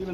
जय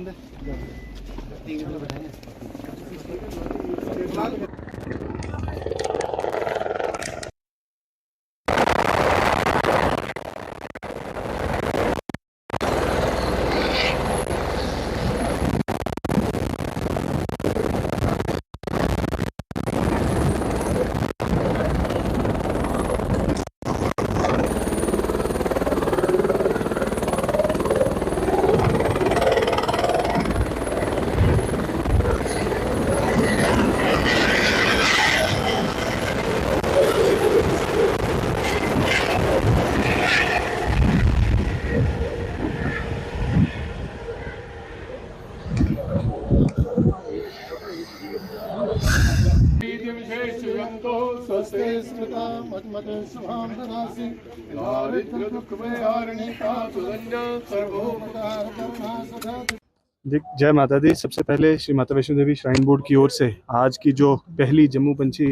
माता दी। सबसे पहले श्री माता वैष्णो देवी श्राइन बोर्ड की ओर से आज की जो पहली जम्मू पंछी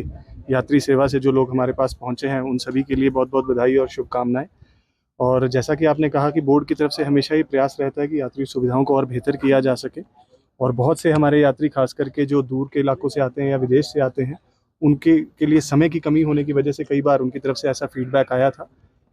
यात्री सेवा से जो लोग हमारे पास पहुंचे हैं उन सभी के लिए बहुत बहुत बधाई और शुभकामनाएं। और जैसा कि आपने कहा कि बोर्ड की तरफ से हमेशा ही प्रयास रहता है कि यात्री सुविधाओं को और बेहतर किया जा सके, और बहुत से हमारे यात्री खास करके जो दूर के इलाकों से आते हैं या विदेश से आते हैं उनके के लिए समय की कमी होने की वजह से कई बार उनकी तरफ से ऐसा फीडबैक आया था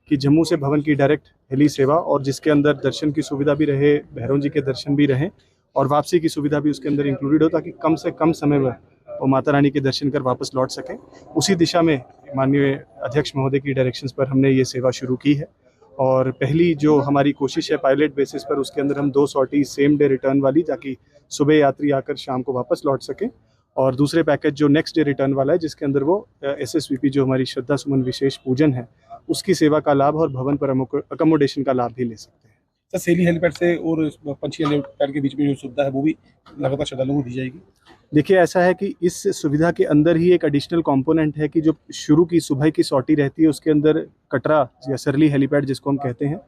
कि जम्मू से भवन की डायरेक्ट हेली सेवा और जिसके अंदर दर्शन की सुविधा भी रहे, भैरव जी के दर्शन भी रहें और वापसी की सुविधा भी उसके अंदर इंक्लूडेड हो, ताकि कम से कम समय में वो माता रानी के दर्शन कर वापस लौट सकें। उसी दिशा में माननीय अध्यक्ष महोदय की डायरेक्शंस पर हमने ये सेवा शुरू की है। और पहली जो हमारी कोशिश है पायलट बेसिस पर, उसके अंदर हम 2 सॉर्टी सेम डे रिटर्न वाली, ताकि सुबह यात्री आकर शाम को वापस लौट सकें, और दूसरे पैकेज जो नेक्स्ट डे रिटर्न वाला है जिसके अंदर वो SSVP जो हमारी श्रद्धा सुमन विशेष पूजन है उसकी सेवा का लाभ और भवन पर अकोमोडेशन का लाभ भी ले सकते हैं। सर, सेली हेलीपैड से और पंछी हेलीपैड के बीच में जो सुविधा है वो भी लगातार श्रद्धालुओं को दी जाएगी। देखिए, ऐसा है कि इस सुविधा के अंदर ही एक एडिशनल कंपोनेंट है कि जो शुरू की सुबह की सॉर्टी रहती है उसके अंदर कटरा या सरली हेलीपैड जिसको हम कहते हैं,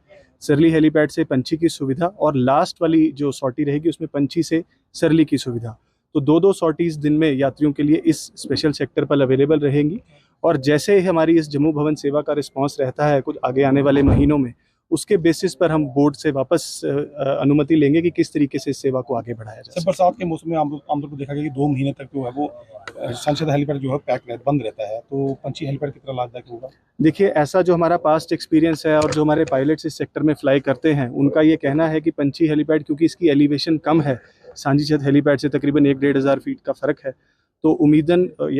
सरली हेलीपैड से पंछी की सुविधा, और लास्ट वाली जो सॉर्टी रहेगी उसमें पंछी से सरली की सुविधा। तो 2-2 सॉर्टीज दिन में यात्रियों के लिए इस स्पेशल सेक्टर पर अवेलेबल रहेंगी। और जैसे ही हमारी इस जम्मू भवन सेवा का रिस्पांस रहता है कुछ आगे आने वाले महीनों में, उसके बेसिस पर हम बोर्ड से वापस अनुमति लेंगे कि किस तरीके से इस सेवा को आगे बढ़ाया जाए। सर, बरसात के मौसम में आमतौर पर देखा गया कि 2 महीने तक जो है वो संसद हेलीपैड जो है बंद रहता है, तो पंछी हेलीपैड कितना लाभदायक होगा? देखिए, ऐसा जो हमारा पास्ट एक्सपीरियंस है और जो हमारे पायलट्स इस सेक्टर में फ्लाई करते हैं उनका ये कहना है कि पंछी हेलीपैड, क्योंकि इसकी एलिवेशन कम है, सांझी छत हेलीपैड से तकरीबन 1-1.5 हज़ार फीट का फ़र्क है, तो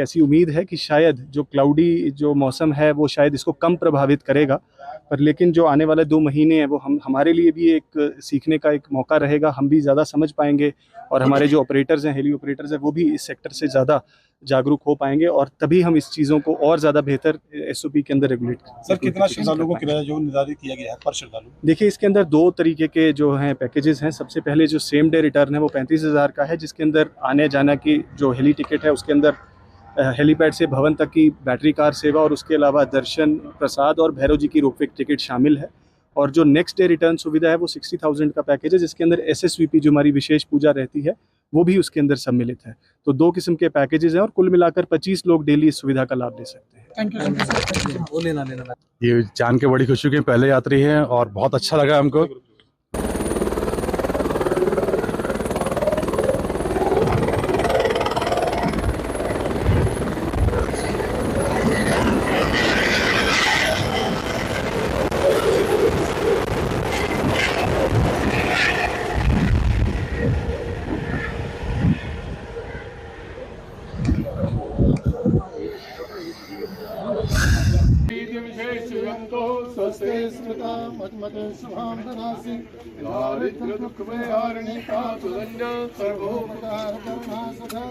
ऐसी उम्मीद है कि शायद जो क्लाउडी जो मौसम है वो शायद इसको कम प्रभावित करेगा। पर लेकिन जो आने वाले 2 महीने हैं वो हमारे लिए भी एक सीखने का एक मौका रहेगा, हम भी ज़्यादा समझ पाएंगे और हमारे जो ऑपरेटर्स हैं, हेली ऑपरेटर्स हैं, वो भी इस सेक्टर से ज़्यादा जागरूक हो पाएंगे और तभी हम इस चीज़ों को और ज़्यादा बेहतर SOP के अंदर रेगुलेट करें। सर, कितना श्रद्धालुओं को किराया जो निर्धारित किया गया है पर श्रद्धालु? देखिए, इसके अंदर 2 तरीके के जो हैं पैकेजेस हैं। सबसे पहले जो सेम डे रिटर्न है वो 35,000 का है, जिसके अंदर आने जाने की जो हेली टिकट है उसके अंदर हेलीपैड से भवन तक की बैटरी कार सेवा और उसके अलावा दर्शन, प्रसाद और भैरव जी की रोपवे टिकट शामिल है। और जो नेक्स्ट डे रिटर्न सुविधा है वो 60,000 का पैकेज है, जिसके अंदर SSVP जो हमारी विशेष पूजा रहती है वो भी उसके अंदर सम्मिलित है। तो 2 किस्म के पैकेजेस हैं और कुल मिलाकर 25 लोग डेली इस सुविधा का लाभ ले सकते हैं। Thank you. ये जान के बड़ी खुशी की पहले यात्री हैं और बहुत अच्छा लगा हमको। स्वस्ते स्मृता मत शुभां ददासि दारिद्र्य दुःख भयारिणी का तुदन्य सर्वोपकार करुणा सदा।